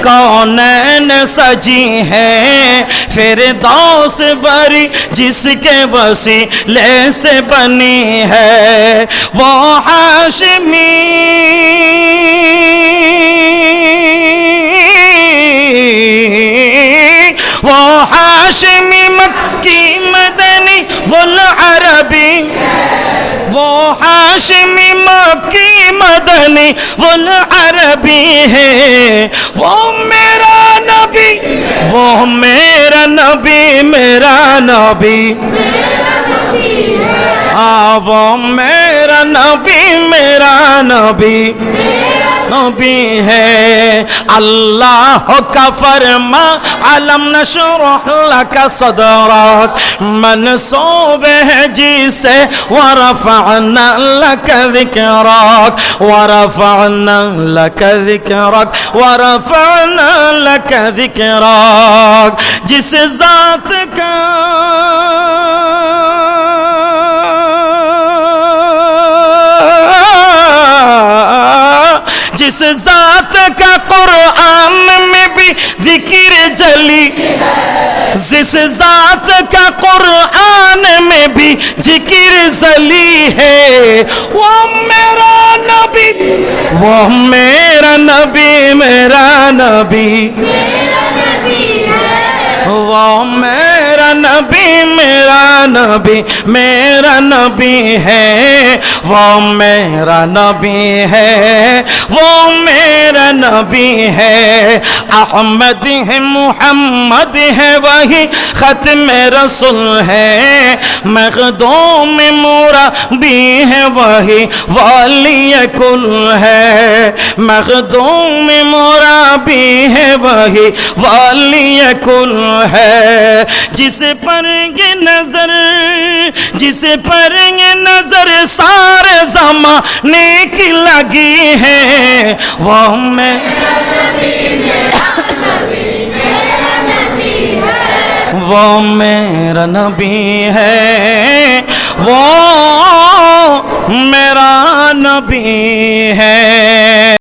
कौनैन सजी है फिरदौस वरी जिसके वसीले से बनी है वो हाशमी वो हाशमी मक्की मदनी वुल अरबी वो हाशमी मक्की मदनी वुल अरबी है वो मेरा नबी वो मेरा नबी मेरा नबी वो मेरा नबी नबी है अल्लाह का फरमा अलम नशरह लका सदरक मनसूब है जिसे वरफअना लका ज़िक्रक वरफअना लका ज़िक्रक वरफअना लका ज़िक्रक जिस ज़ात का जिस ज़ात का कुरान में भी जिक्र जली जिस ज़ात का कुरान में भी जिक्र जली है वो मेरा नबी वो मेरा नबी मेरा नबी वो मेरा नबी मेरा नबी है वो मेरा नबी है वो मेरा नबी है अहमद है मुहम्मद है वही खत्म रसूल है मखदूम मुरब्बी है वही वाली कुल है मखदूम मुरब्बी है वही वाली कुल है जिस पर ये नजर सारे ज़माने की लगी है वो वो मेरा नबी है वो मेरा नबी है।